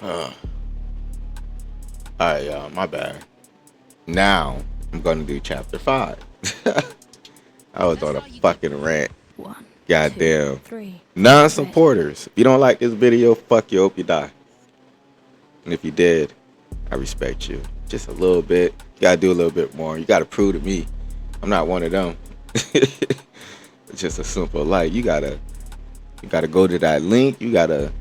All right, y'all. My bad. Now I'm gonna do chapter 5. I was on a fucking rant. One, two, Goddamn. three. Non-supporters. If you don't like this video, fuck you. Hope you die. And if you did, I respect you. Just a little bit. You gotta do a little bit more. You gotta prove to me I'm not one of them. It's just a simple like you gotta go to that link. You gotta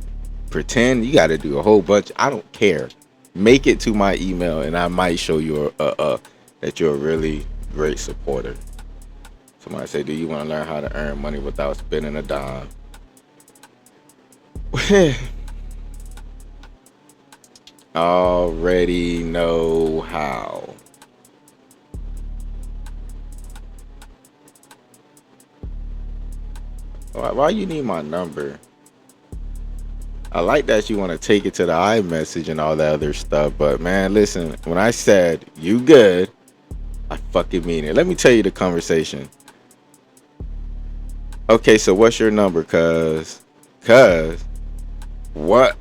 pretend. You gotta do a whole bunch. I don't care. Make it to my email, and I might show you that you're a really great supporter. Somebody say, "Do you want to learn how to earn money without spending a dime?" Already know how. Why you need my number? I like that you want to take it to the iMessage and all that other stuff, but man, listen, when I said you good, I fucking mean it. Let me tell you the conversation. Okay, so what's your number? Cause what?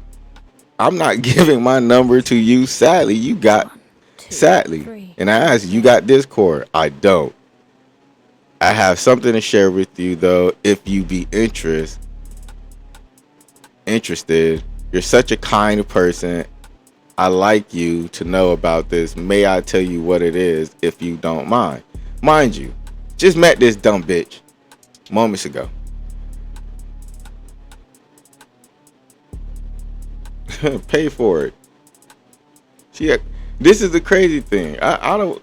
I'm not giving my number to you. Sadly, you got One, two, sadly. three. And I asked, you got Discord? I don't. I have something to share with you though. If you be interested, you're such a kind person. I like you to know about this. May I tell you what it is if you don't mind? Mind you, just met this dumb bitch moments ago. Pay for it. This is the crazy thing. I don't.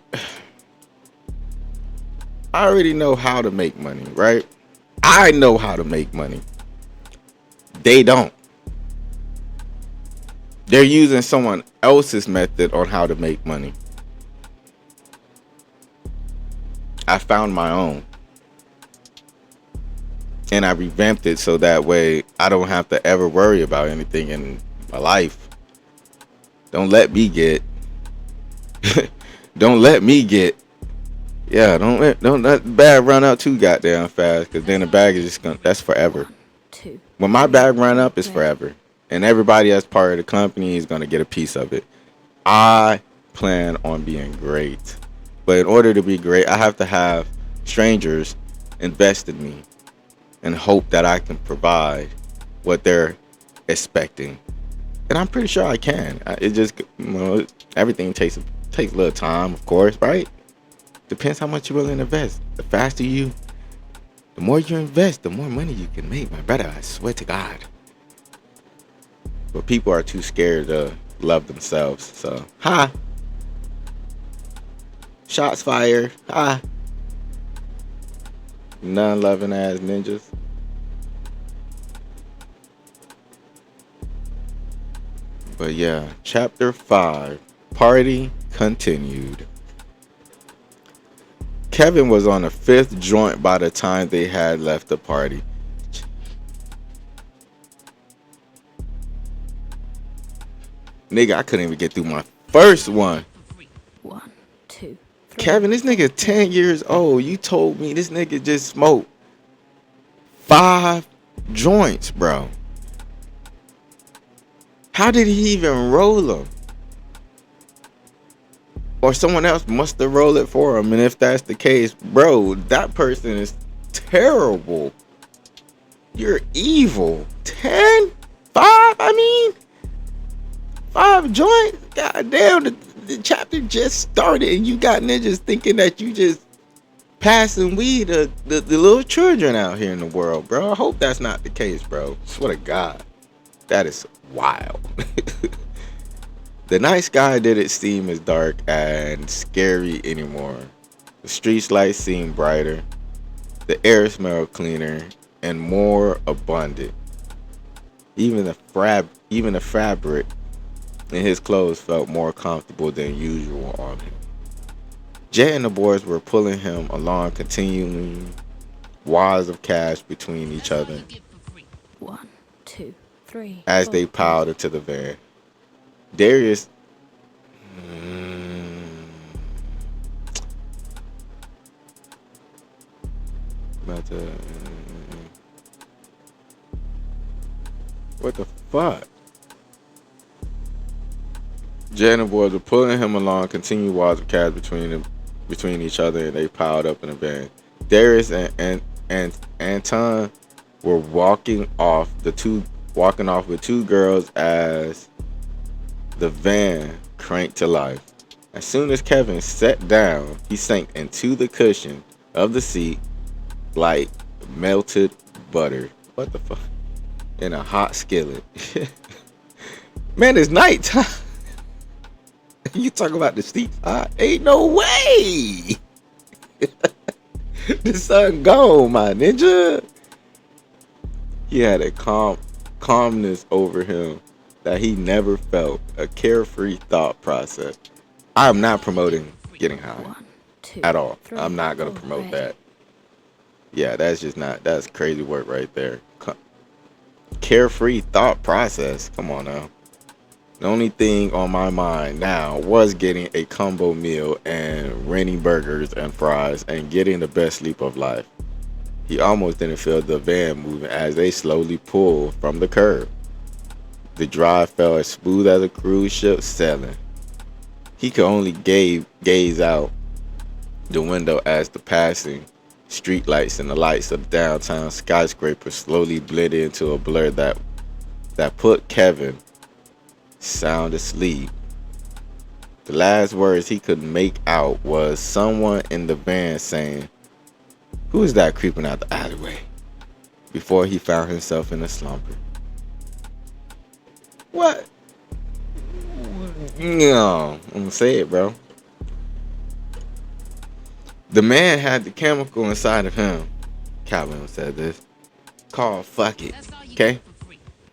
I already know how to make money, right? I know how to make money. They don't. They're using someone else's method on how to make money. I found my own. And I revamped it so that way I don't have to ever worry about anything in my life. Don't let me get don't let me get yeah, don't let the bag run out too goddamn fast, because then the bag is just gonna, that's forever. One, two. When my bag run up, it's forever. And everybody that's part of the company is gonna get a piece of it. I plan on being great. But in order to be great, I have to have strangers invest in me and hope that I can provide what they're expecting. And I'm pretty sure I can. It just, everything takes a little time, of course, right? Depends how much you're willing to invest. The more you invest, the more money you can make, my brother. I swear to God. But people are too scared to love themselves. So, shots fired. Non-loving ass ninjas. But yeah, chapter 5. Party continued. Kevin was on the 5th joint by the time they had left the party. Nigga, I couldn't even get through my first one. One, two, three. Kevin, this nigga 10 years old. You told me this nigga just smoked 5 joints, bro. How did he even roll them? Or someone else must have rolled it for him. And if that's the case, bro, that person is terrible. You're evil. 10? 5? I mean, 5 joints? God damn, the chapter just started and you got ninjas thinking that you just passing weed to the little children out here in the world, bro. I hope that's not the case, bro. Swear to God. That is wild. The night sky didn't seem as dark and scary anymore. The street lights seemed brighter. The air smelled cleaner and more abundant. Even the fabric in his clothes felt more comfortable than usual on him. Jay and the boys were pulling him along, continuing wads of cash between each other. One, two, three. As they piled into the van. Darius what the fuck? Jay and the boys were pulling him along, continued walls of cash between each other, and they piled up in a van. Darius and Anton were walking off with two girls as the van cranked to life. As soon as Kevin sat down, he sank into the cushion of the seat like melted butter. What the fuck? In a hot skillet. Man, it's nighttime. You talk about the seats hot? Ain't no way. The sun gone, my ninja. He had a calmness over him that he never felt, a carefree thought process. I'm not promoting getting high 1, 2, at all. 3, I'm not going to 4, promote ready. that. Yeah, that's crazy work right there. Carefree thought process. Come on now. The only thing on my mind now was getting a combo meal and renting burgers and fries and getting the best sleep of life. He almost didn't feel the van moving as they slowly pulled from the curb. The drive felt as smooth as a cruise ship sailing. He could only gaze out the window as the passing streetlights and the lights of downtown skyscrapers slowly blended into a blur that put Kevin sound asleep. The last words he could make out was someone in the van saying, "Who is that creeping out the alleyway?" before he found himself in a slumber. What? No, I'm gonna say it, bro. The man had the chemical inside of him. Calvin said this. Called fuck it. Okay?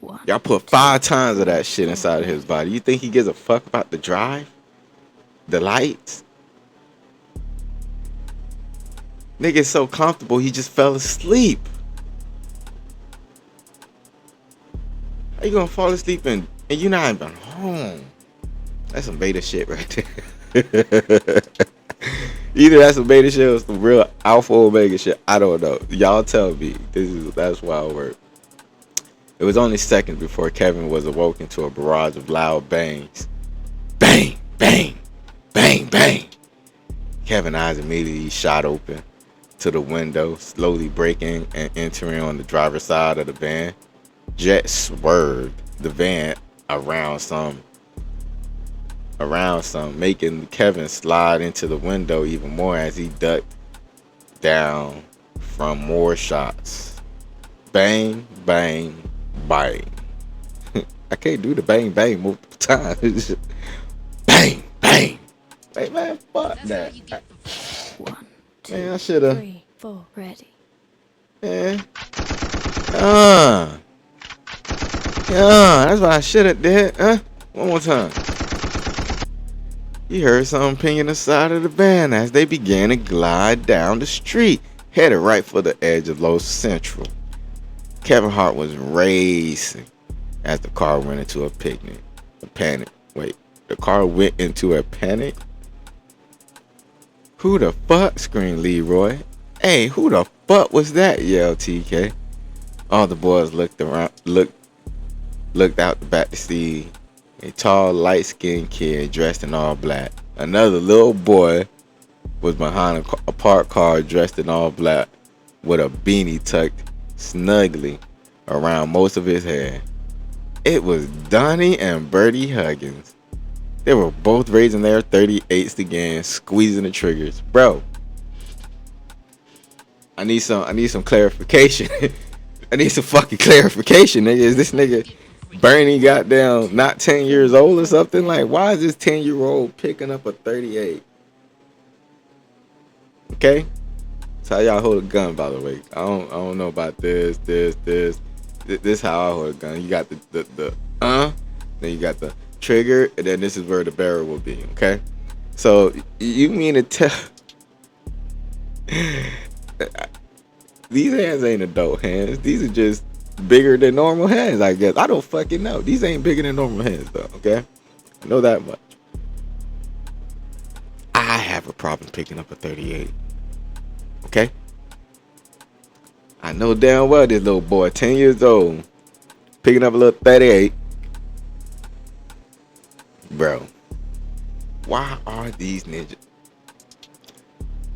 1, Y'all put 5 times of that shit inside of his body. You think he gives a fuck about the drive? The lights? Nigga's so comfortable he just fell asleep. How you gonna fall asleep and you're not even home? That's some beta shit right there. Either that's some beta shit or some real alpha omega shit. I don't know. Y'all tell me. That's wild work. It was only seconds before Kevin was awoken to a barrage of loud bangs. Bang, bang, bang, bang. Kevin's eyes immediately shot open to the window, slowly breaking and entering on the driver's side of the van. Jet swerved the van around some, making Kevin slide into the window even more as he ducked down from more shots. Bang, bang, bang. I can't do the bang, bang multiple times. Bang, bang. Hey, man, fuck that. 1, 2, Man, I shoulda. 3, 4, ready. Man. That's what I should have did. One more time. He heard something pinging the side of the van as they began to glide down the street, headed right for the edge of Los Central. Kevin Hart was racing as the car went into a panic. Wait, the car went into a panic? Who the fuck? Screamed Leroy. Hey, who the fuck was that? Yelled TK. All the boys looked out the back to see a tall, light-skinned kid dressed in all black. Another little boy was behind a parked car dressed in all black with a beanie tucked snugly around most of his hair. It was Donnie and Bertie Huggins. They were both raising their 38s again, squeezing the triggers. Bro, I need some clarification. I need some fucking clarification, nigga. Is this nigga Bernie goddamn not 10 years old or something? Like, why is this 10-year-old picking up a 38? Okay? That's how y'all hold a gun, by the way. I don't know about this. This is how I hold a gun. You got the then you got the trigger, and then this is where the barrel will be, okay? So you mean to tell these hands ain't adult hands. These are just bigger than normal hands, I guess. I don't fucking know. These ain't bigger than normal hands, though, okay? I know that much. I have a problem picking up a 38, okay? I know damn well this little boy, 10 years old, picking up a little 38. Bro, Why are these ninjas?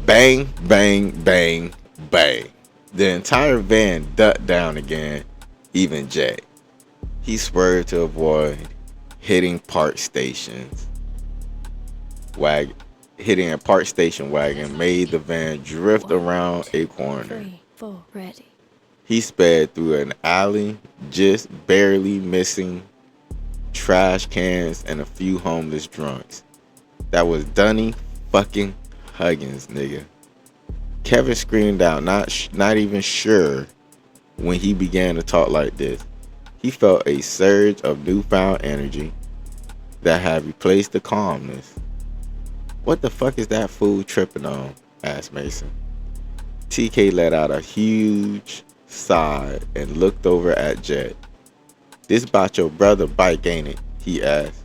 Bang, bang, bang, bang. The entire van ducked down again, even Jay. He swerved to avoid hitting park stations. Hitting a park station wagon made the van drift around a corner. 3, 4, ready. He sped through an alley, just barely missing trash cans and a few homeless drunks. That was Dunny fucking Huggins, nigga. Kevin screamed out, not even sure when he began to talk like this. He felt a surge of newfound energy that had replaced the calmness. What the fuck is that fool tripping on? Asked Mason. TK let out a huge sigh and looked over at Jet. This about your brother bike, ain't it? He asked.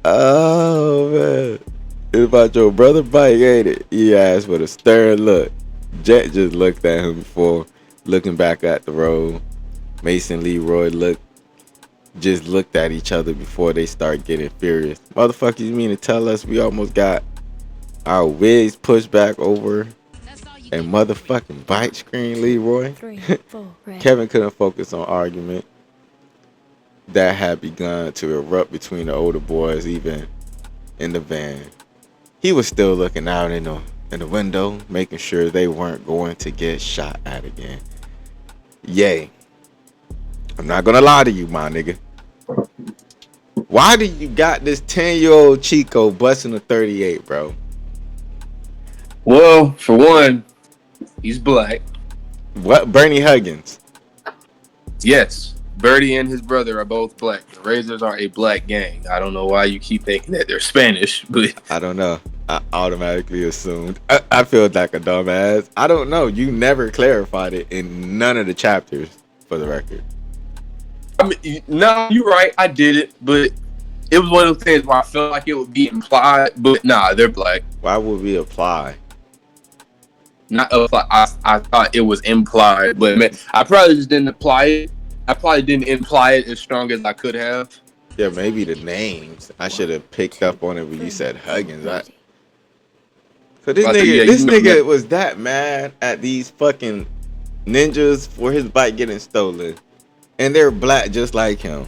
Oh man. It's about your brother bike, ain't it? He asked with a stern look. Jet just looked at him before looking back at the road. Mason and Leroy just looked at each other before they start getting furious. Motherfucker, you mean to tell us we almost got our wigs pushed back over and motherfucking bike screen, Leroy? 3, 4, ready. Kevin couldn't focus on argument that had begun to erupt between the older boys, even in the van. He was still looking out in the window, making sure they weren't going to get shot at again. Yay. I'm not gonna lie to you, my nigga. Why do you got this 10-year-old Chico busting a 38, bro? Well, for one, he's black. What? Bernie Huggins? Yes, Birdie and his brother are both black. The Razors are a black gang. I don't know why you keep thinking that they're Spanish, but I don't know. I automatically assumed. I feel like a dumbass. I don't know. You never clarified it in none of the chapters, for the record. I mean, no, you're right. I did it, but it was one of those things where I felt like it would be implied, but nah, they're black. Why would we apply? Not apply. I thought it was implied, but man, I probably just didn't apply it. I probably didn't imply it as strong as I could have. Yeah, maybe the names. I should have picked up on it when you said Huggins. So this nigga was that mad at these fucking ninjas for his bike getting stolen, and they're black just like him.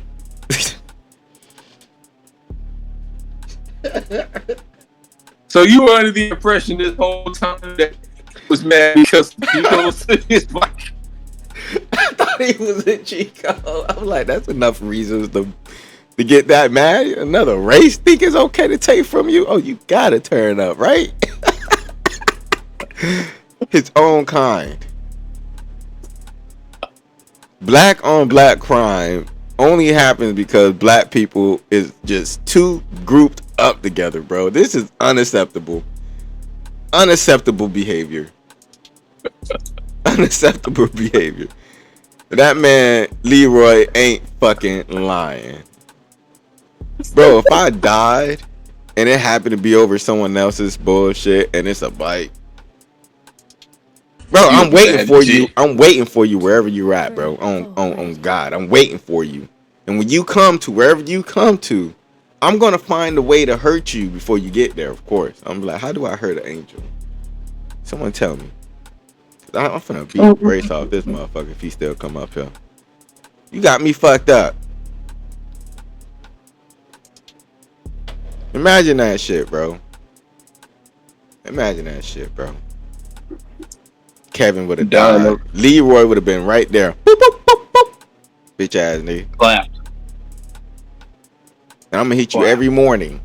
So you were under the impression this whole time that he was mad because he goes to his bike. I thought he was a Chico. I'm like, that's enough reasons to get that mad. Another race think it's okay to take from you? Oh, you gotta turn up, right? His own kind. Black on black crime only happens because black people is just too grouped up together, bro. This is unacceptable. Unacceptable behavior. Unacceptable behavior. That man, Leroy, ain't fucking lying. Bro, if I died and it happened to be over someone else's bullshit and it's a bike, bro, I'm waiting for you. I'm waiting for you wherever you're at, bro. On God, I'm waiting for you. And when you come to wherever you come to, I'm gonna find a way to hurt you before you get there. Of course, I'm like, how do I hurt an angel? Someone tell me. I'm finna beat the brace off this motherfucker if he still come up here. You got me fucked up. Imagine that shit, bro. Imagine that shit, bro. Kevin would have died. Leroy would have been right there. Boop, boop, boop, boop. Bitch ass nigga. Clapped. And I'm gonna hit you every morning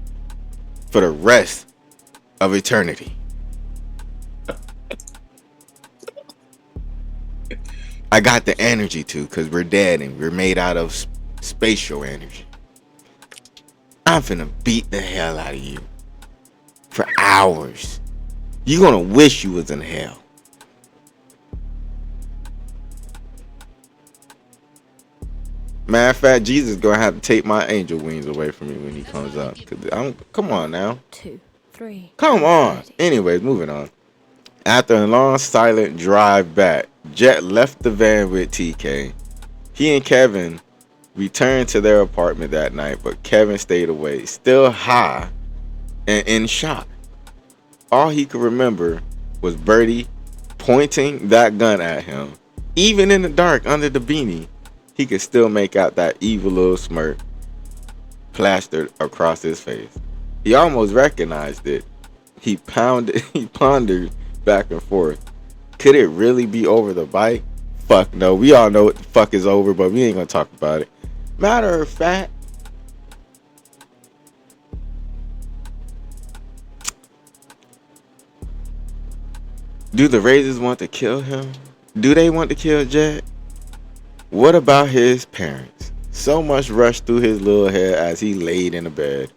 for the rest of eternity. I got the energy to, because we're dead and we're made out of spatial energy. I'm finna beat the hell out of you for hours. You're gonna wish you was in hell. Matter of fact, Jesus is gonna have to take my angel wings away from me when he comes up. Come on now. 2, 3. Come on. Anyways, moving on. After a long silent drive back, Jet left the van with TK. He and Kevin returned to their apartment that night, but Kevin stayed away, still high and in shock. All he could remember was Birdie pointing that gun at him. Even in the dark under the beanie, he could still make out that evil little smirk plastered across his face. He almost recognized it. He pondered back and forth. Could it really be over the bike? Fuck no. We all know what the fuck is over, but we ain't gonna talk about it. Matter of fact, do the Raiders want to kill him? Do they want to kill Jack? What about his parents? So much rushed through his little head as he laid in the bed.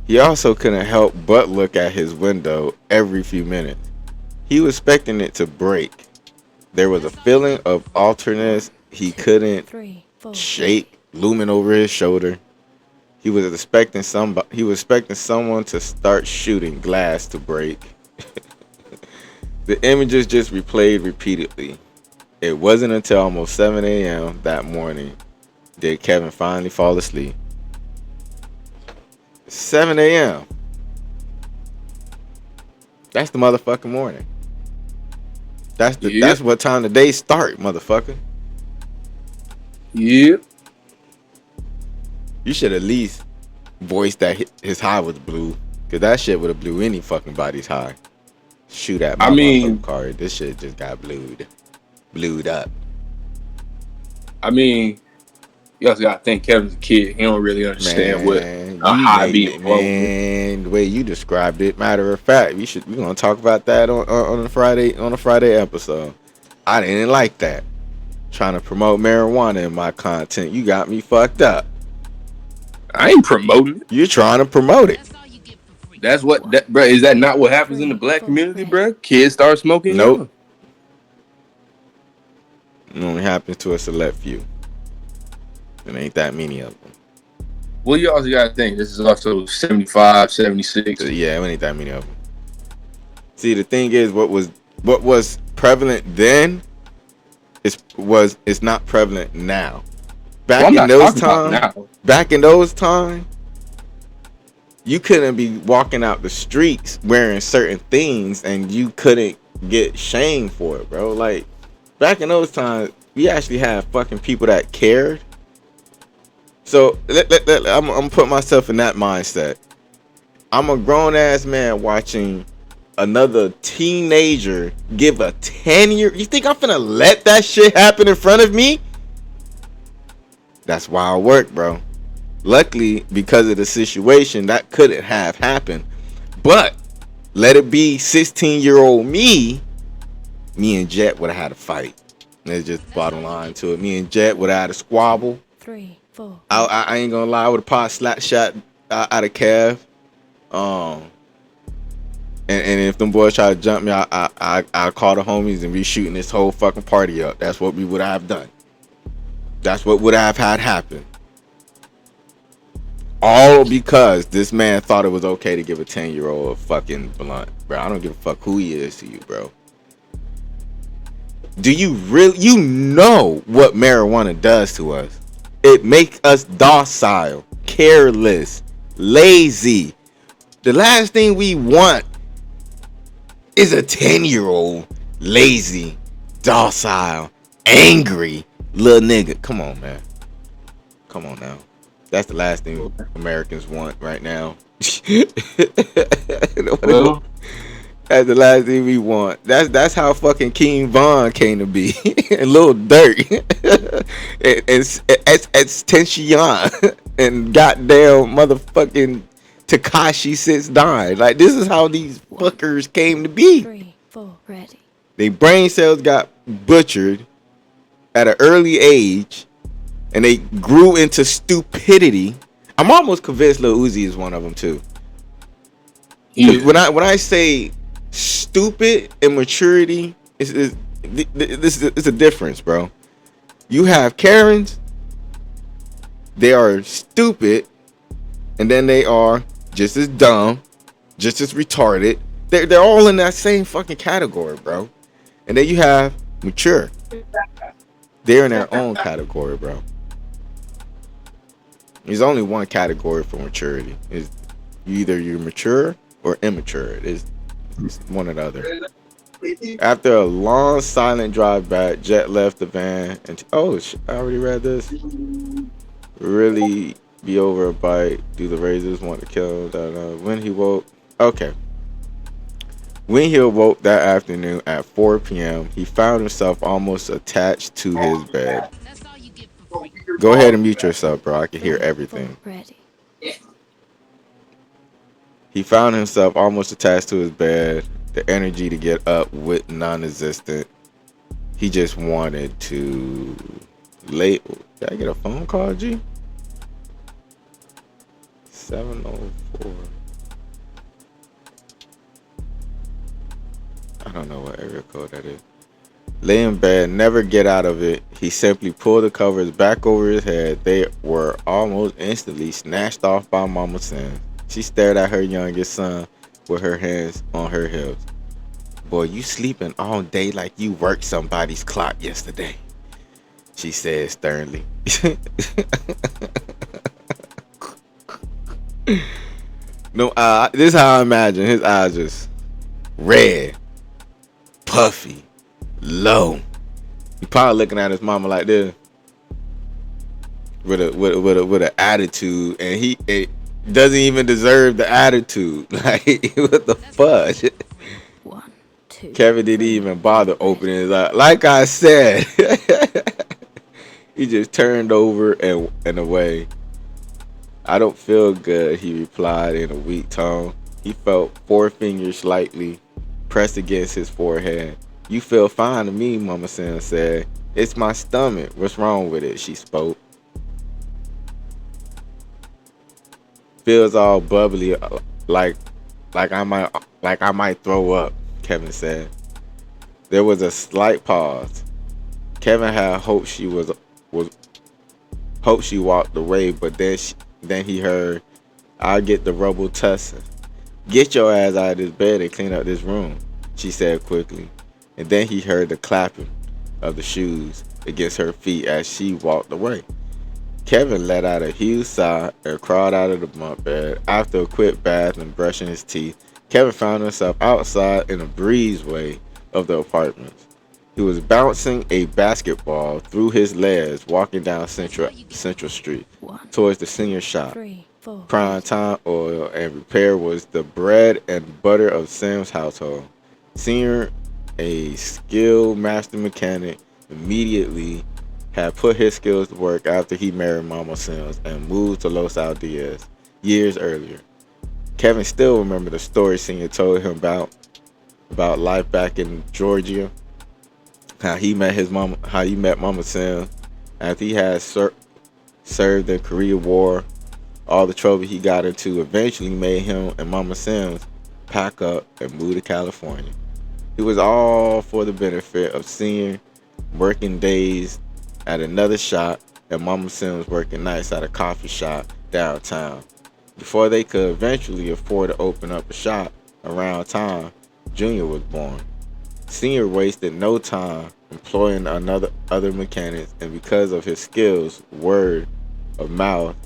He also couldn't help but look at his window every few minutes. He was expecting it to break. There was a feeling of alterness he couldn't 3, 4, shake looming over his shoulder. He was expecting someone to start shooting glass to break. The images just replayed repeatedly. It wasn't until almost 7 a.m. that morning did Kevin finally fall asleep. 7 a.m. That's the motherfucking morning. That's what time the day start, motherfucker. Yep. You should at least voice that his high was blue, cause that shit would have blew any fucking body's high. Shoot at my motherfucking car. This shit just got blued up. I mean, you also gotta think Kevin's a kid. He don't really understand what a high being. Man, the way you described it. Matter of fact, we're gonna talk about that on a Friday episode. I didn't like that. Trying to promote marijuana in my content. You got me fucked up. I ain't promoting it. You're trying to promote it. That's what bro. Is that not what happens in the black community, bro? Kids start smoking. Nope. It only happens to a select few. There ain't that many of them. Well, you also gotta think this is also 75, 76. Yeah, it ain't that many of them. See, the thing is, what was prevalent then is not prevalent now. Back in those times, you couldn't be walking out the streets wearing certain things and you couldn't get shamed for it, bro. Like, back in those times, we actually had fucking people that cared. So I'm putting myself in that mindset. I'm a grown ass man watching another teenager give a 10-year. You think I'm finna let that shit happen in front of me? That's wild work, bro. Luckily, because of the situation, that couldn't have happened. But let it be 16-year-old me and Jet would have had a fight. That's just bottom line to it. Me and Jet would have had a squabble. 3, 4. I ain't gonna lie, I would have popped slap shot out of Kev. And if them boys try to jump me, I call the homies and we shooting this whole fucking party up. That's what we would have done. That's what would have had happen. All because this man thought it was okay to give a 10-year-old a fucking blunt. Bro, I don't give a fuck who he is to you, bro. Do you really, you know what marijuana does to us? It makes us docile, careless, lazy. The last thing we want is a 10-year-old lazy, docile, angry little nigga. Come on, man. Come on now. That's the last thing Americans want right now. Well, that's the last thing we want. That's how fucking King Von came to be. And Lil Durk. It's Tension. And goddamn motherfucking Tekashi 6ix9ine. Like, this is how these fuckers came to be. 3, 4, ready. Their brain cells got butchered at an early age. And they grew into stupidity. I'm almost convinced Lil Uzi is one of them too. Yeah. When I say stupid and maturity, it's a difference, bro. You have Karens, they are stupid, and then they are just as dumb, just as retarded. They're all in that same fucking category, bro. And then you have mature. They're in their own category, bro. There's only one category for maturity. Is either you're mature or immature. It's one or the other. After a long silent drive back, Jet left the van and I already read this. Really be over a bite. Do the razors want to kill him? When he woke, okay. When he awoke that afternoon at 4 p.m., he found himself almost attached to his bed. Go ahead and mute yourself, bro. I can hear 3, 4, everything. ready. He found himself almost attached to his bed. The energy to get up with non-existent. He just wanted to lay. Did I get a phone call, G? 704. I don't know what area code that is. Lay in bed, never get out of it. He simply pulled the covers back over his head. They were almost instantly snatched off by Mama Sims. She stared at her youngest son with her hands on her hips. Boy, you sleeping all day like you worked somebody's clock yesterday, she said sternly. No, this is how I imagine his eyes just red, puffy, low. He probably looking at his mama like this, with an attitude, and it doesn't even deserve the attitude. Like, what the fudge? 1, 2. Kevin didn't even bother opening his eyes. Like I said, he just turned over and away. I don't feel good, he replied in a weak tone. He felt 4 fingers slightly pressed against his forehead. You feel fine to me, Mama Sam said. It's my stomach. What's wrong with it? She spoke. Feels all bubbly, like I might throw up, Kevin said. There was a slight pause. Kevin had hoped she walked away, but then he heard, I'll get the rubble tussing. Get your ass out of this bed and clean up this room, she said quickly. And then he heard the clapping of the shoes against her feet as she walked away. Kevin let out a huge sigh and crawled out of the bunk bed. After a quick bath and brushing his teeth, Kevin found himself outside in a breezeway of the apartment. He was bouncing a basketball through his legs, walking down Central Street towards the senior shop. 3, 4. Prime time oil and repair was the bread and butter of Sam's household. Senior, a skilled master mechanic, immediately had put his skills to work after he married Mama Sims and moved to Los Altos years earlier. Kevin still remembered the story Senior told him about life back in Georgia, how he met Mama Sims after he had served the Korean War. All the trouble he got into eventually made him and Mama Sims pack up and move to California. It was all for the benefit of Senior working days at another shop and Mama Sims working nights at a coffee shop downtown. Before they could eventually afford to open up a shop around town, Junior was born. Senior wasted no time employing other mechanics, and because of his skills, word of mouth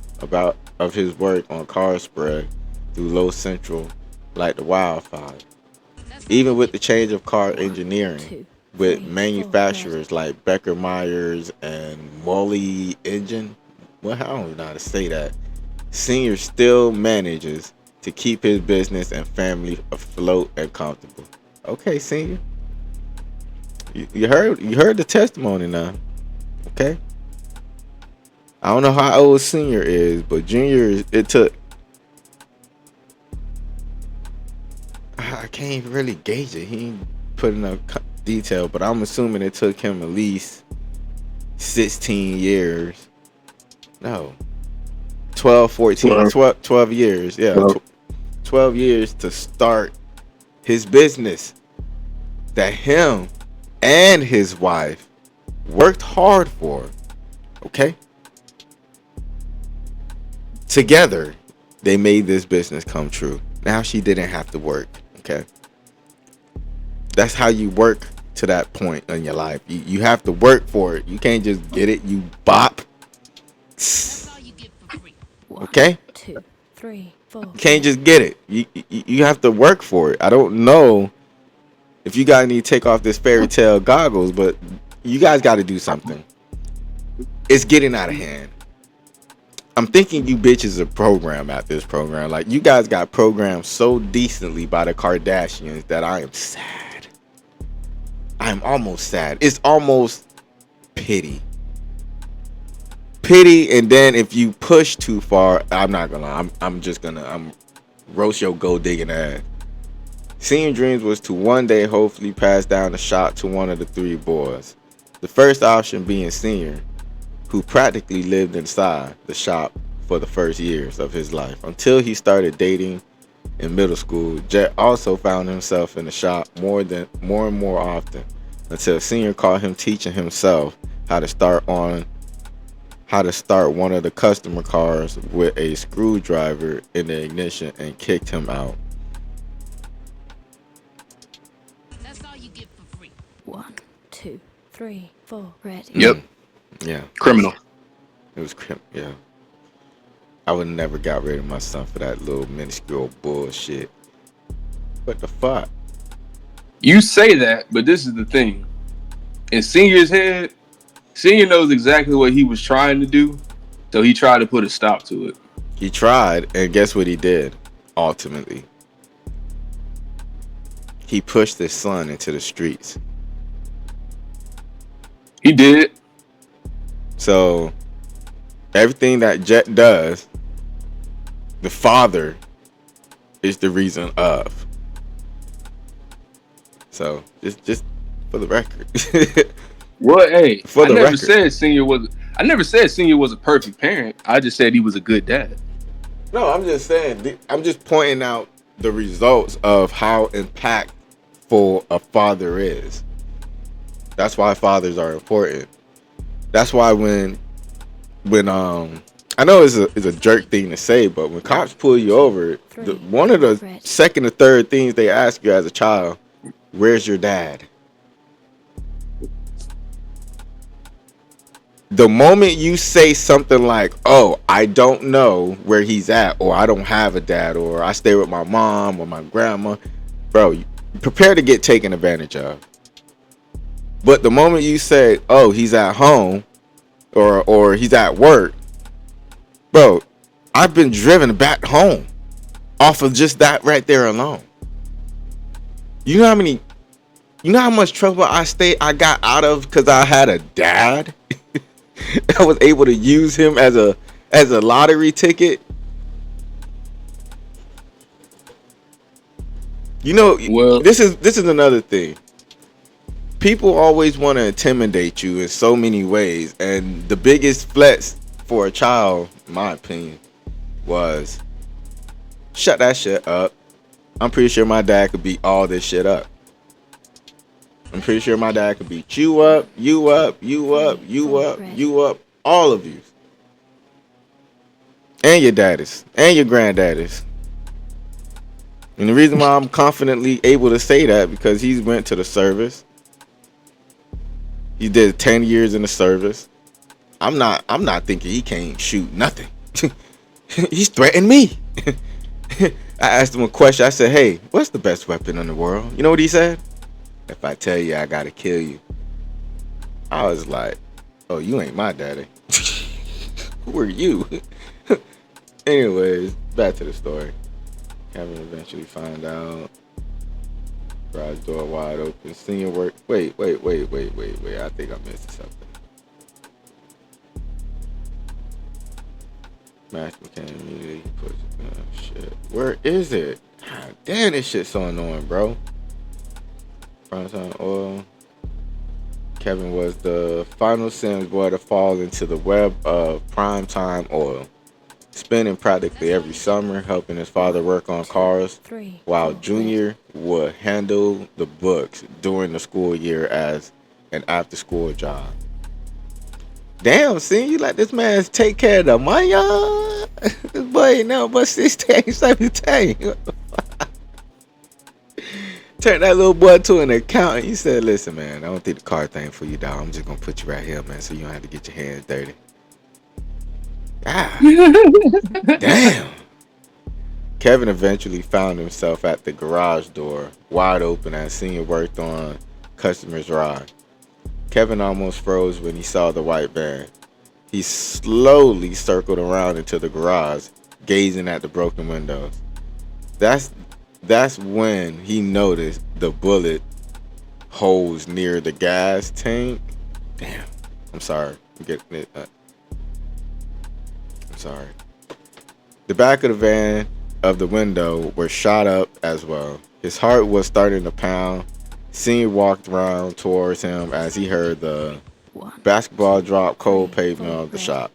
of his work on cars spread through Los Central like the wildfire. Even with the change of car engineering, with manufacturers like Becker Myers and Molly Engine, well, I don't know how to say that, Senior still manages to keep his business and family afloat and comfortable. Okay, Senior, you heard the testimony now. Okay, I don't know how old Senior is, but Junior, I can't really gauge it. He ain't put enough detail, but I'm assuming it took him at least 16 years. No. 12 years. Yeah. 12 years to start his business that him and his wife worked hard for. Okay? Together, they made this business come true. Now she didn't have to work. Okay? That's how you work to that point in your life. You have to work for it. You can't just get it. You bop. Okay? 1, 2, 3, 4. You can't just get it. You have to work for it. I don't know if you guys need to take off this fairy tale goggles, but you guys got to do something. It's getting out of hand. I'm thinking you bitches are programmed at this program. Like, you guys got programmed so decently by the Kardashians that I am sad. I am almost sad. It's almost pity. Pity, and then if you push too far, I'm not gonna lie. I'm roast your gold digging ass. Senior dreams was to one day hopefully pass down the shop to one of the three boys. The first option being Senior, who practically lived inside the shop for the first years of his life until he started dating in middle school. Jet also found himself in the shop more and more often until Senior caught him teaching himself how to start one of the customer cars with a screwdriver in the ignition and kicked him out. That's all you get for free. 1, 2, 3, 4. Ready. Yep. Yeah. Criminal. It was yeah. I would never got rid of my son for that little minuscule bullshit. What the fuck? You say that, but this is the thing. In Senior's head, Senior knows exactly what he was trying to do, so he tried to put a stop to it. He tried, and guess what he did? Ultimately, he pushed his son into the streets. He did. So everything that Jet does, the father is the reason of. So just for the record. Well, hey, For I the never record. said Senior was a perfect parent. I just said he was a good dad. No, I'm just saying. I'm just pointing out the results of how impactful a father is. That's why fathers are important. That's why when I know it's a jerk thing to say, but when cops pull you over, one of the second or third things they ask you as a child, where's your dad? The moment you say something like, oh, I don't know where he's at, or I don't have a dad, or I stay with my mom or my grandma, bro, you prepare to get taken advantage of. But the moment you say, oh, he's at home, or he's at work, bro, I've been driven back home off of just that right there alone. You know how much trouble I got out of because I had a dad? I was able to use him as a lottery ticket. You know, Well, this is another thing. People always want to intimidate you in so many ways, and the biggest flex for a child, in my opinion, was shut that shit up. I'm pretty sure my dad could beat all this shit up. I'm pretty sure my dad could beat you up, you up, you up, you up, you up, all of you. And your daddies, and your granddaddies. And the reason why I'm confidently able to say that, because he's went to the service. He did 10 years in the service. I'm not thinking he can't shoot nothing. He's threatened me. I asked him a question. I said, hey, what's the best weapon in the world? You know what he said? If I tell you, I gotta kill you. I was like, oh, you ain't my daddy. Who are you? Anyways, back to the story. Kevin eventually find out. Garage door wide open. Senior work. Wait. I think I missed something. Master mechanic immediately puts shit. Where is it? God damn, this shit's so annoying, bro. Primetime oil. Kevin was the final Sims boy to fall into the web of primetime oil, spending practically every summer helping his father work on cars, while Junior would handle the books during the school year as an after-school job. Damn, see, you let this man take care of the money, y'all? This boy ain't never but 16, 17. Turned that little boy to an accountant. He said, listen, man, I don't think the car thing for you, dog. I'm just going to put you right here, man, so you don't have to get your hands dirty. Ah, damn. Kevin eventually found himself at the garage door, wide open as Senior worked on customer's ride. Kevin almost froze when he saw the white van. He slowly circled around into the garage, gazing at the broken windows. That's when he noticed the bullet holes near the gas tank. Damn. I'm sorry. I'm sorry. The back of the van of the window were shot up as well. His heart was starting to pound. Senior walked around towards him as he heard the basketball drop cold pavement of the shop.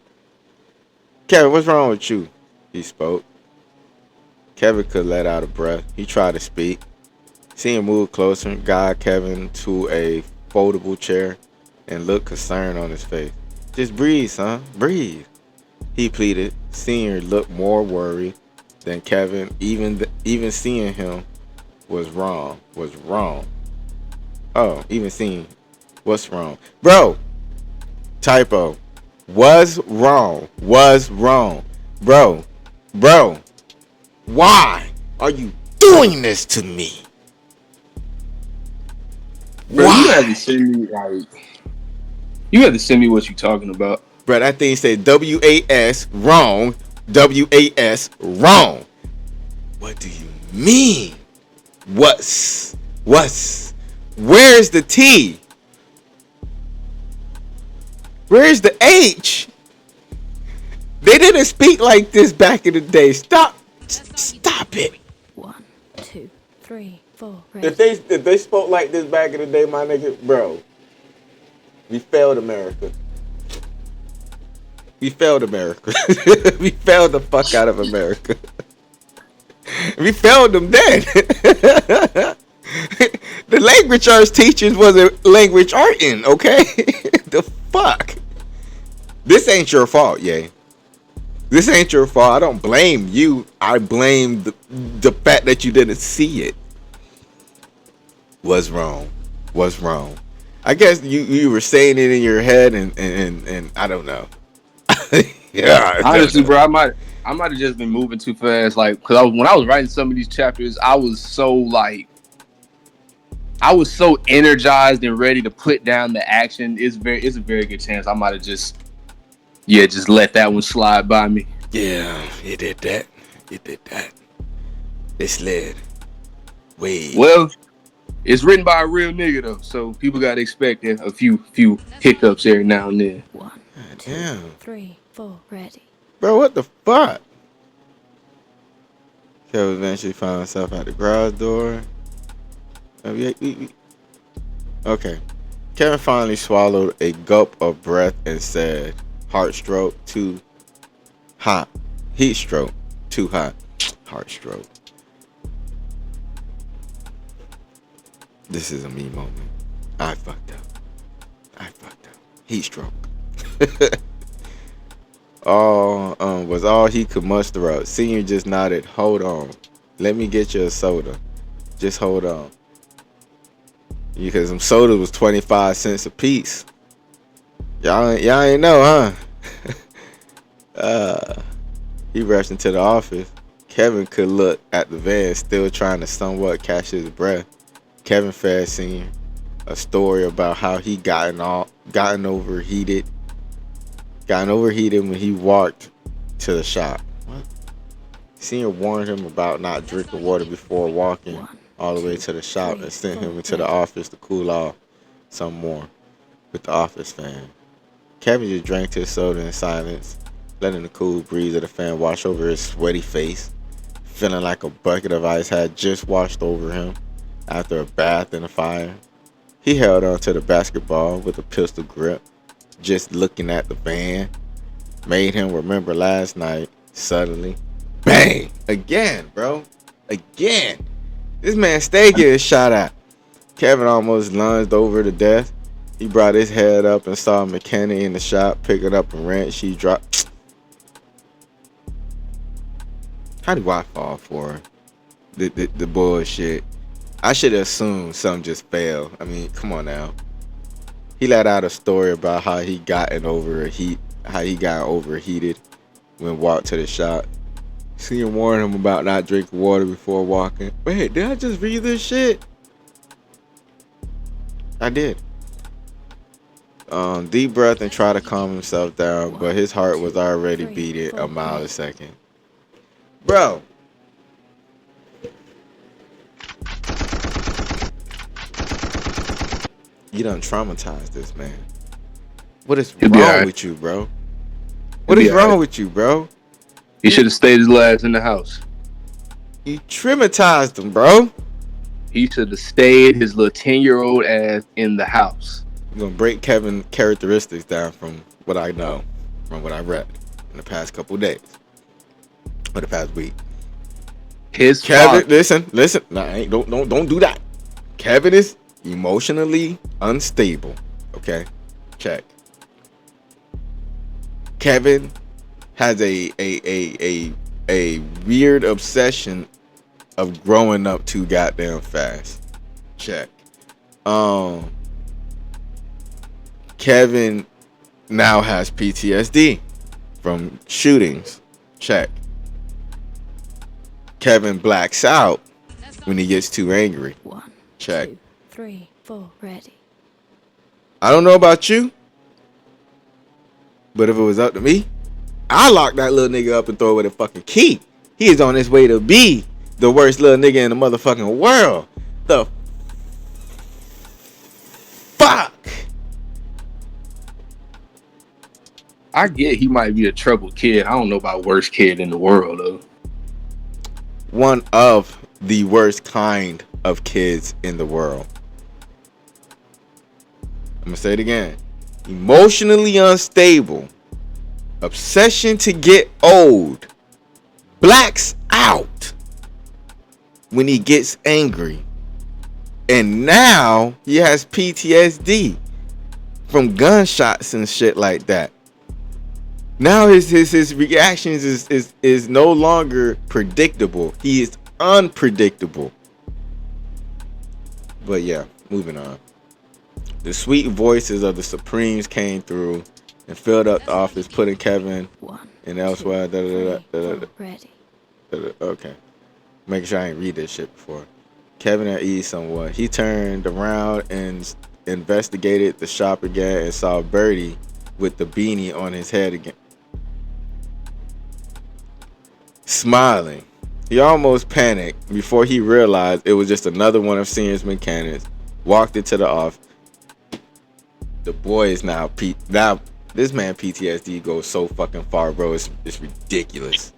Kevin, what's wrong with you? He spoke. Kevin could let out a breath. He tried to speak. Senior moved closer and guided Kevin to a foldable chair and looked concern on his face. Just breathe, son. Breathe. He pleaded. Senior looked more worried than Kevin. Even seeing him was wrong. Oh, even seeing what's wrong. Bro. Typo. Was wrong. Bro. Why are you doing this to me? Bro, you have to send me what you're talking about. Bro, that thing said WAS wrong. WAS wrong. What do you mean? What's? Where's the T? Where's the H? They didn't speak like this back in the day. Stop it. 1, 2, 3, 4. If they spoke like this back in the day, my nigga, bro, we failed America. We failed the fuck out of America. We failed them then. The language arts teachers wasn't language arting, okay? The fuck? This ain't your fault, yay. This ain't your fault. I don't blame you. I blame the fact that you didn't see it. Was wrong. I guess you were saying it in your head and I don't know. Yeah. Honestly, bro, I might have just been moving too fast. Like, because when I was writing some of these chapters, I was so energized and ready to put down the action. It's a very good chance I might have just let that one slide by me. Yeah, you did that. It slid. Wait. Well, it's written by a real nigga though, so people gotta expect a few hiccups every now and then. 1, 2, 3, 4. Ready. Bro, what the fuck? Kevin eventually found himself at the garage door. Okay. Kevin finally swallowed a gulp of breath and said, heart stroke, too hot. Heat stroke, too hot. Heart stroke. This is a me moment. I fucked up. Heat stroke. Was all he could muster up. Senior just nodded. Hold on. Let me get you a soda. Just hold on. Because some soda was 25 cents a piece. Y'all ain't know, huh? He rushed into the office. Kevin could look at the van, still trying to somewhat catch his breath. Kevin fed Senior a story about how he gotten overheated when he walked to the shop. What? Senior warned him about not drinking water before walking all the way to the shop and sent him into the office to cool off some more with the office fan. Kevin just drank his soda in silence, letting the cool breeze of the fan wash over his sweaty face, feeling like a bucket of ice had just washed over him after a bath in a fire. He held on to the basketball with a pistol grip, just looking at the van. Made him remember last night, suddenly. Bang! Again, bro. Again. This man stay getting shot at. Kevin almost lunged over to death. He brought his head up and saw a mechanic in the shop picking up a wrench. She dropped. How do I fall for the bullshit? I should assume something just failed. I mean, come on now. He let out a story about how he got overheated when walked to the shop. Seeing warned him about not drinking water before walking. Wait, did I just read this shit? I did. Deep breath and try to calm himself down, but his heart was already beating a mile a second. Bro. You done traumatized this man. What is wrong with you, bro? What is wrong with you, bro? He should have stayed his last in the house. You traumatized him, bro. He should have stayed his little 10-year-old ass in the house. I'm gonna break Kevin's characteristics down from what I know, from what I read in the past couple of days, or the past week. His Kevin, listen. Nah, don't do that. Kevin is emotionally unstable. Okay, check. Kevin has a weird obsession of growing up too goddamn fast. Check. Kevin now has PTSD from shootings. Check. Kevin blacks out when he gets too angry. 1, Check. 2, 3, 4, ready. I don't know about you, but if it was up to me, I'd lock that little nigga up and throw away the fucking key. He is on his way to be the worst little nigga in the motherfucking world. The fuck? I get he might be a troubled kid. I don't know about worst kid in the world, though. One of the worst kind of kids in the world. I'm gonna say it again. Emotionally unstable. Obsession to get old. Blacks out when he gets angry. And now he has PTSD from gunshots and shit like that. Now his reactions is no longer predictable. He is unpredictable. But yeah, moving on. The sweet voices of the Supremes came through and filled up the office, putting Kevin and elsewhere. Ready. Okay. Making sure I ain't read this shit before. Kevin at ease somewhat. He turned around and investigated the shop again and saw Birdie with the beanie on his head again. Smiling. He almost panicked before he realized it was just another one of Senior's mechanics. Walked into the office. The boy is now this man PTSD goes so fucking far, bro. It's ridiculous.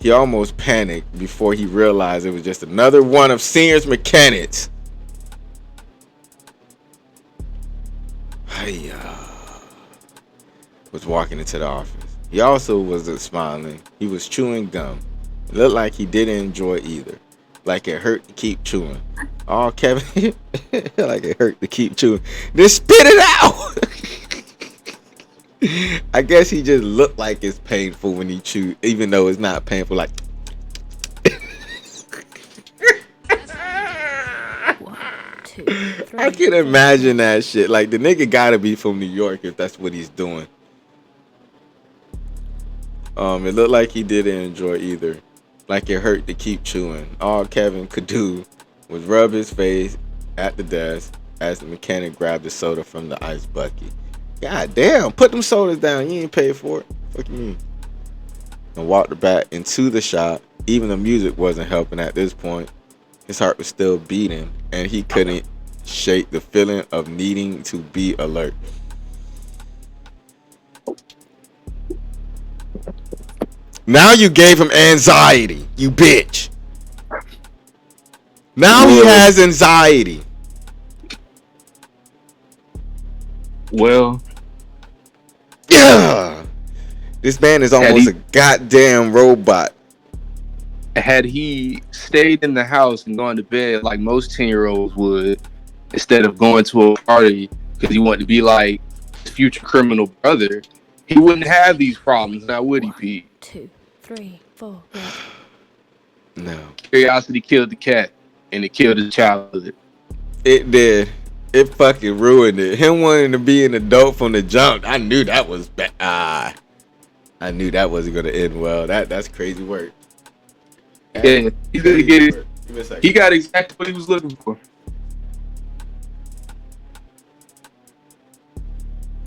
He almost panicked before he realized it was just another one of Senior's mechanics. He was walking into the office. He also wasn't smiling. He was chewing gum. It looked like he didn't enjoy either. Like it hurt to keep chewing. Oh, Kevin, like it hurt to keep chewing. Just spit it out. I guess he just looked like it's painful when he chews, even though it's not painful. Like, 1, 2, 3, I can imagine that shit. Like the nigga gotta be from New York if that's what he's doing. It looked like he didn't enjoy either. Like it hurt to keep chewing. All Kevin could do was rub his face at the desk as the mechanic grabbed the soda from the ice bucket. God damn, put them sodas down. You ain't paid for it. Fuck you mean? And walked back into the shop. Even the music wasn't helping at this point. His heart was still beating, and he couldn't shake the feeling of needing to be alert. Now you gave him anxiety, you bitch. Now he has anxiety. Well, yeah. This man is almost a goddamn robot. Had he stayed in the house and gone to bed like most 10-year-olds would, instead of going to a party because he wanted to be like his future criminal brother, he wouldn't have these problems now, would he, Pete? 2, 3, 4, ready. No. Curiosity killed the cat. and it killed his childhood. It did. It fucking ruined it. Him wanting to be an adult from the jump. I knew that was bad. I knew that wasn't gonna end well. That's crazy work. Yeah, he's gonna get it. He got exactly what he was looking for.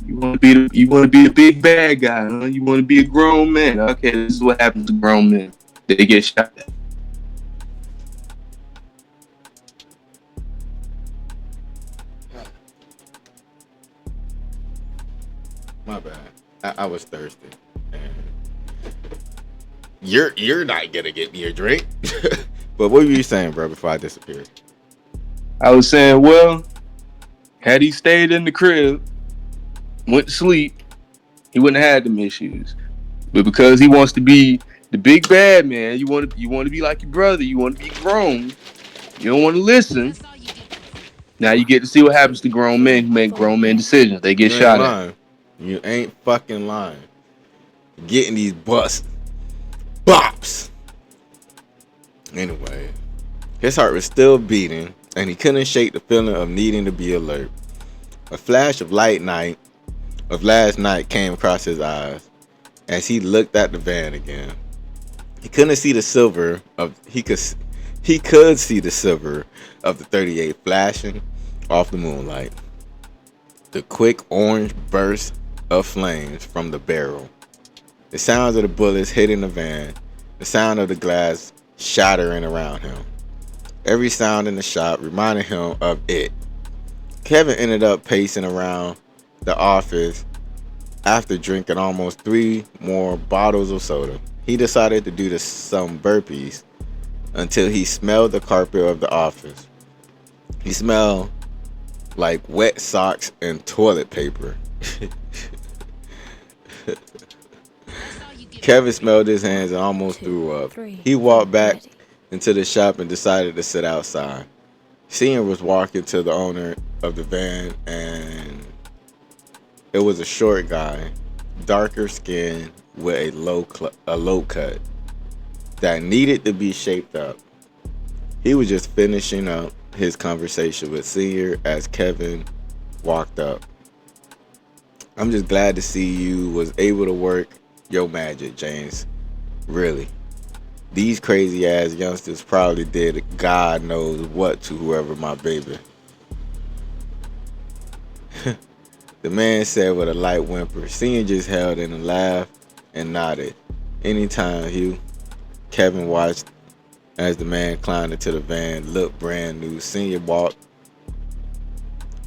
You want to be a big bad guy, huh? You want to be a grown man. Okay, this is what happens to grown men. They get shot at. My bad. I was thirsty. And you're not gonna get me a drink. But what were you saying, bro? Before I disappeared. I was saying, well, had he stayed in the crib, went to sleep, he wouldn't have had them issues. But because he wants to be the big bad man, you want to be like your brother. You want to be grown. You don't want to listen. That's all you get. Now you get to see what happens to grown men who make grown men decisions. They get You ain't shot lying. at. You ain't fucking lying. Getting these busts. Bops. Anyway, his heart was still beating, and he couldn't shake the feeling of needing to be alert. A flash of last night came across his eyes as he looked at the van again. He couldn't see the silver of he could see the silver of the 38 flashing off the moonlight. The quick orange burst of flames from the barrel. The sounds of the bullets hitting the van. The sound of the glass shattering around him. Every sound in the shop reminded him of it. Kevin ended up pacing around the office after drinking almost 3 more bottles of soda. He decided to do some burpees until he smelled the carpet of the office. He smelled like wet socks and toilet paper. Kevin smelled his hands and almost threw up. He walked back into the shop and decided to sit outside. Senior was walking to the owner of the van, and it was a short guy, darker skin with a low cut that needed to be shaped up. He was just finishing up his conversation with Senior as Kevin walked up. I'm just glad to see you was able to work your magic, James. Really. These crazy ass youngsters probably did God knows what to whoever my baby. The man said with a light whimper. Senior just held in a laugh and nodded. Anytime, Hugh. Kevin watched as the man climbed into the van, looked brand new. Senior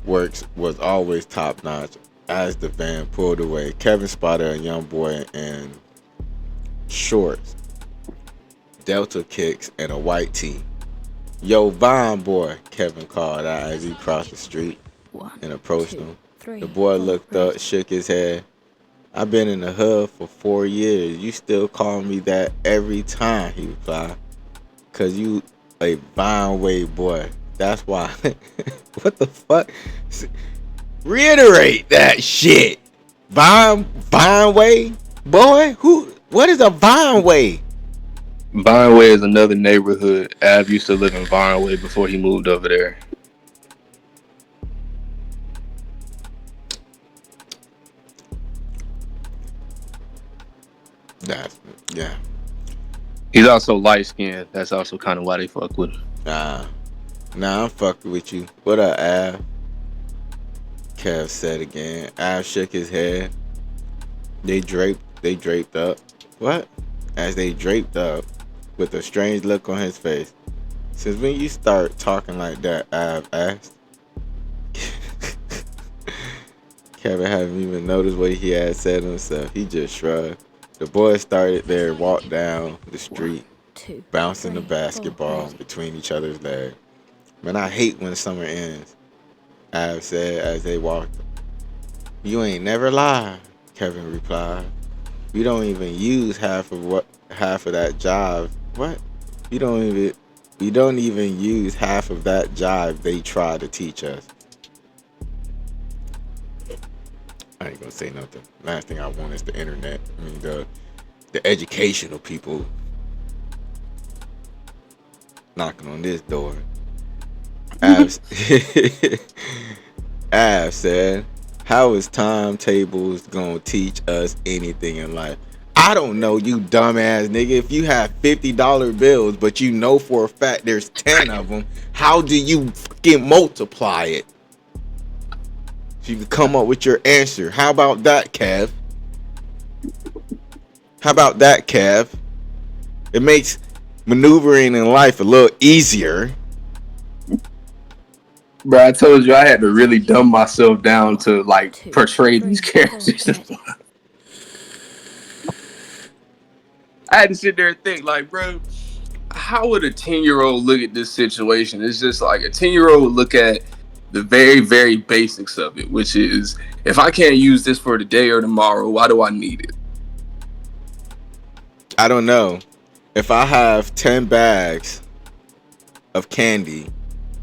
works was always top notch. As the van pulled away, Kevin spotted a young boy in shorts, Delta kicks, and a white tee. Yo, Vine boy, Kevin called out as he crossed the street and approached him. The boy looked up, shook his head. I've been in the hood for 4 years. You still call me that every time, he replied. Cause you a Vine Way boy. That's why. What the fuck? Reiterate that shit. Vine Way boy? What is a Vine Way? Vineway is another neighborhood. Av used to live in Vineway before he moved over there. Yeah. He's also light skinned. That's also kind of why they fuck with him. Nah, I'm fucking with you. What up, Av? Kev said again. Av shook his head. They draped up. What? As they draped up with a strange look on his face. Since when you start talking like that, Av asked. Kevin hadn't even noticed what he had said himself. He just shrugged. The boys started their walk down the street, bouncing the basketball between each other's legs. Man, I hate when summer ends, Av said as they walked. You ain't never lie, Kevin replied. We don't even use half of that jive. What? We don't even use half of that jive they try to teach us. I ain't gonna say nothing. Last thing I want is the internet. I mean the educational people knocking on this door. Abs. Av said, "How is timetables gonna teach us anything in life?" I don't know, you dumbass nigga. If you have $50 bills, but you know for a fact there's 10 of them, how do you fucking multiply it? So you can come up with your answer. How about that, Kev? How about that, Kev? It makes maneuvering in life a little easier. Bro, I told you I had to really dumb myself down to like portray these characters. I had to sit there and think, like, bro, how would a 10-year-old look at this situation? It's just like a 10-year-old would look at the very, very basics of it, which is if I can't use this for today or tomorrow, why do I need it? I don't know. If I have 10 bags of candy,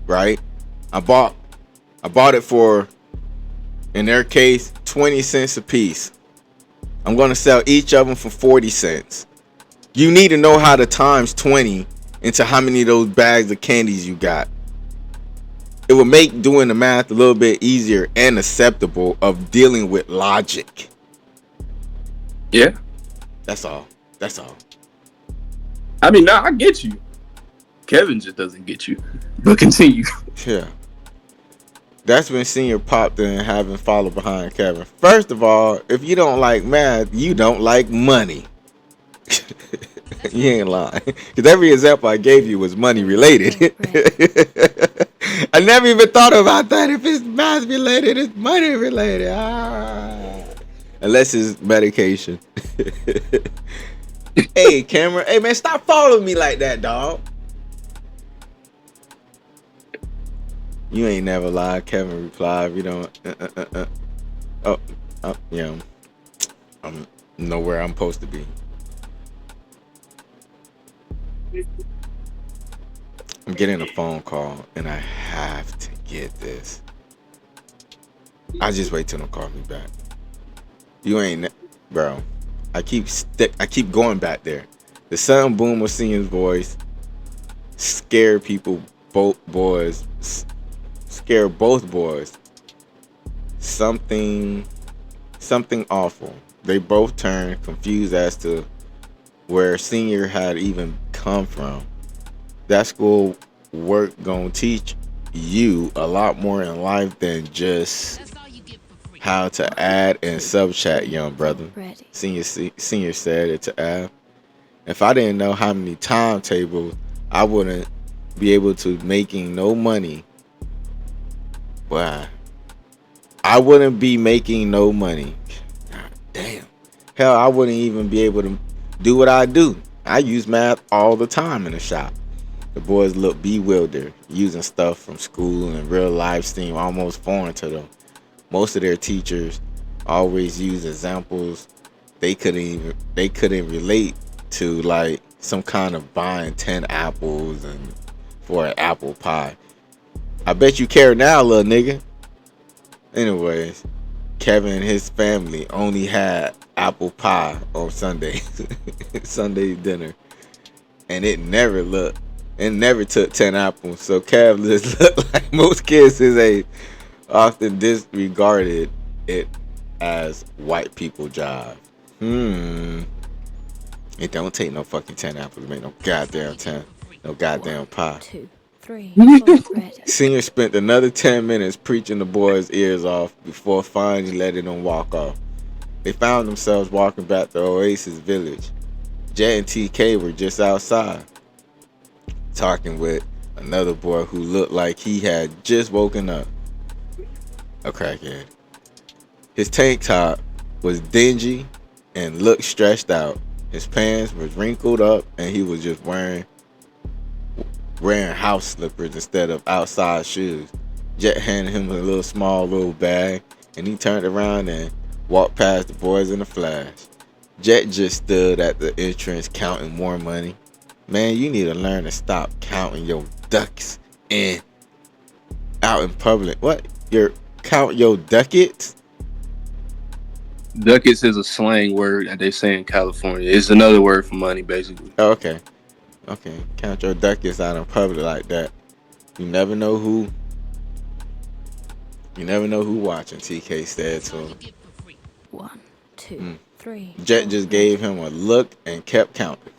right? I bought it for, in their case, 20 cents a piece. I'm going to sell each of them for 40 cents. You need to know how to times 20 into how many of those bags of candies you got. It will make doing the math a little bit easier and acceptable of dealing with logic. Yeah. That's all. That's all. I mean, I get you. Kevin just doesn't get you. But continue. Yeah. That's when Senior popped in having followed behind Kevin. First of all, if you don't like math, you don't like money. You ain't lying. Because every example I gave you was money related. I never even thought about that. If it's math related, it's money related. Unless it's medication. Hey, Cameron. Hey, man, stop following me like that, dog. You ain't never lied. Kevin replied, "You don't." Yeah. I'm nowhere I'm supposed to be. I'm getting a phone call, and I have to get this. I just wait till them call me back. You ain't, bro. I keep going back there. The Sun Boomer Senior's voice scared people, both boys. Scared both boys. Something awful. They both turned confused as to where Senior had even come from. That school work gonna teach you a lot more in life than just how to add and subtract, young brother. Senior said it to Ab. If I didn't know how many timetables, I wouldn't be able to making no money. Wow. I wouldn't be making no money. God damn. Hell, I wouldn't even be able to do what I do. I use math all the time in the shop. The boys look bewildered, using stuff from school and real life seem almost foreign to them. Most of their teachers always use examples they couldn't relate to, like some kind of buying 10 apples and for an apple pie. I bet you care now, little nigga. Anyways, Kevin and his family only had apple pie on Sunday, Sunday dinner, and it never took 10 apples. So Kev just looked like most kids his age often disregarded it as white people job. It don't take no fucking 10 apples to make no goddamn pie. 2, 3, 4, ready. Senior spent another 10 minutes preaching the boys' ears off before finally letting them walk off. They found themselves walking back to Oasis Village. Jet and TK were just outside, talking with another boy who looked like he had just woken up. A crackhead. His tank top was dingy and looked stretched out. His pants was wrinkled up and he was just wearing house slippers instead of outside shoes. Jet handed him a small bag, and he turned around and walked past the boys in a flash. Jet just stood at the entrance counting more money. Man, you need to learn to stop counting your ducks out in public. What? Count your ducats? Ducats is a slang word that they say in California. It's another word for money, basically. Oh, okay. Count your ducats out in public like that. You never know who. You never know who watching. TK said That's to all you him. get for free. 1, 2, 3. Jet just gave him a look and kept counting.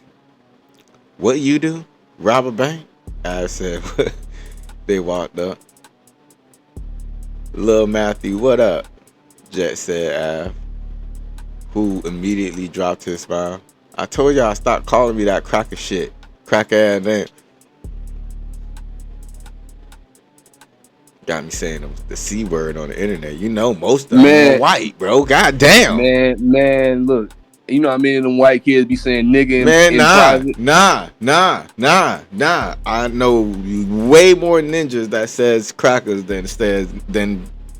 What you do? Rob a bank? I said. They walked up. Lil Matthew, what up? Jet said, who immediately dropped his smile. I told y'all stop calling me that cracker shit. Cracker ass name. Got me saying the C word on the internet. You know most of them are Man, white, bro. God damn. man, look. You know how many of them white kids be saying nigga Man, in nah. private? I know way more ninjas that says crackers than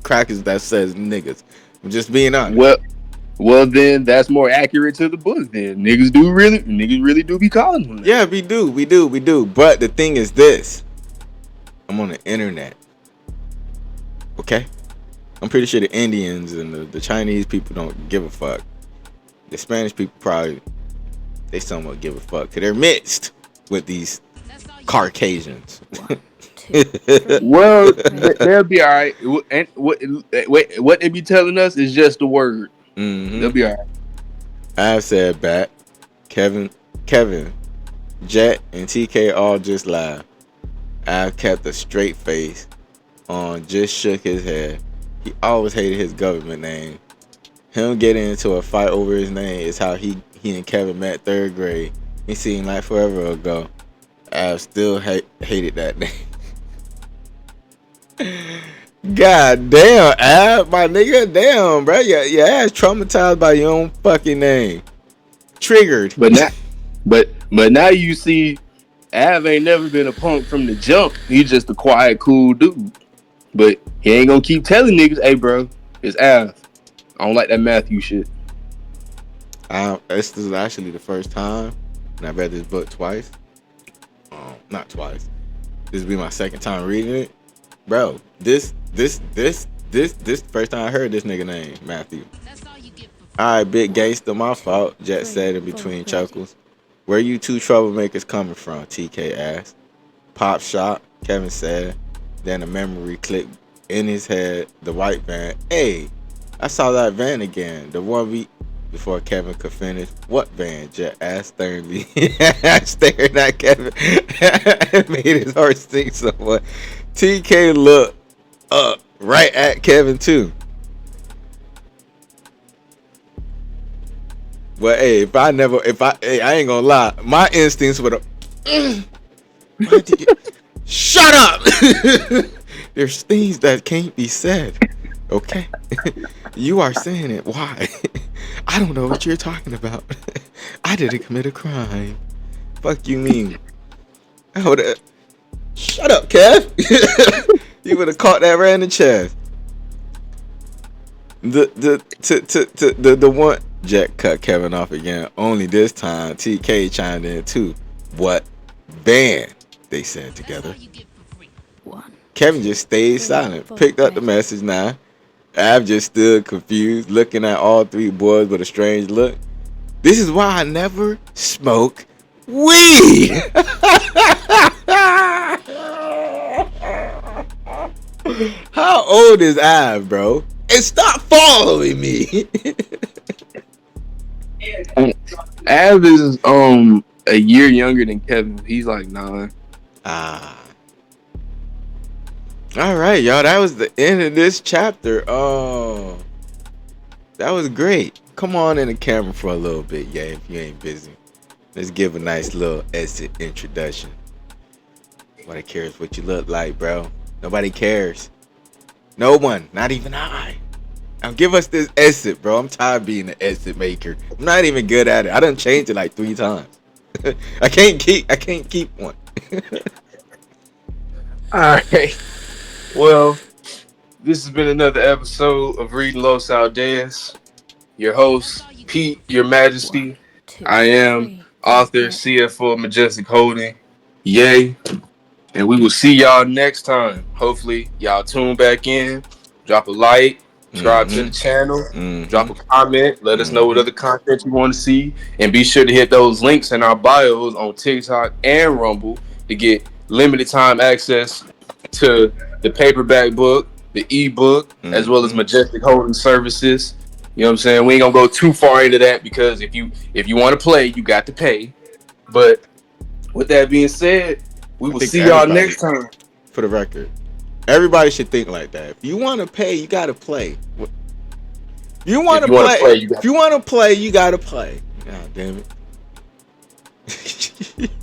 crackers that says niggas. I'm just being honest. Well, then that's more accurate to the book. Then niggas really do be calling them that. Yeah, we do. But the thing is this: I'm on the internet. Okay, I'm pretty sure the Indians and the Chinese people don't give a fuck. The Spanish people probably they somewhat give a fuck. Cause they're mixed with these Caucasians. 1, 2, 3. Well, they'll be all right. And what they be telling us is just the word. They'll be all right. I've said back, Kevin, Jet, and TK all just laughed. I've kept a straight face on, just shook his head. He always hated his government name. Him getting into a fight over his name is how he and Kevin met third grade. It seemed like forever ago. I've still hated that name. God damn, Ab, my nigga, damn, bro. Your ass traumatized by your own fucking name. Triggered. But now you see, Av ain't never been a punk from the jump. He's just a quiet, cool dude. But he ain't gonna keep telling niggas, "Hey, bro, it's Av. I don't like that Matthew shit." This is actually the first time, and I read this book twice. Not twice. This will be my second time reading it, bro. This first time I heard this nigga name, Matthew. That's all you get for free. All right, big gangster, my fault. Jet said in between chuckles. Where you two troublemakers coming from? TK asked. Pop shot, Kevin said. Then a memory clicked in his head. The white van. Hey, I saw that van again. The one we. Before Kevin could finish, what van? Jet asked sternly. Staring at Kevin. It made his heart sink somewhat. TK looked up right at Kevin too. Well, hey, I ain't gonna lie. My instincts would have. Shut up! There's things that can't be said. Okay? You are saying it. Why? I don't know what you're talking about. I didn't commit a crime. Fuck you mean? I would have. Shut up, Kev. You would have caught that right in the chest. The one Jack cut Kevin off again. Only this time TK chimed in too. What van? They said together. Kevin just stayed silent. Picked up the message now. I've just stood confused, looking at all three boys with a strange look. This is why I never smoke weed. How old is Av, bro? And stop following me. Av is a year younger than Kevin. He's like 9. All right, y'all. That was the end of this chapter. Oh, that was great. Come on in the camera for a little bit, yeah, if you ain't busy. Let's give a nice little exit introduction. Nobody cares what you look like, bro. Nobody cares. No one, not even I. Now give us this exit, bro. I'm tired of being an exit maker. I'm not even good at it. I done changed it like 3 times. I can't keep one. All right. Well, this has been another episode of Reading Los Aldeas. Your host, Pete, Your Majesty. I am author, CFO of Majestic Holding. Yay. And we will see y'all next time. Hopefully, y'all tune back in. Drop a like. Subscribe to the channel. Drop a comment. Let us know what other content you want to see. And be sure to hit those links in our bios on TikTok and Rumble to get limited time access to the paperback book, the ebook, as well as Mhm. Majestic Holding Services. You know what I'm saying? We ain't gonna go too far into that because if you want to play, you got to pay. But with that being said, we I will think see y'all everybody, next time. for the record, everybody should think like that. If you want to pay, you gotta play. You want If to you want to play. play, you got If you want to play, you gotta play. God damn it.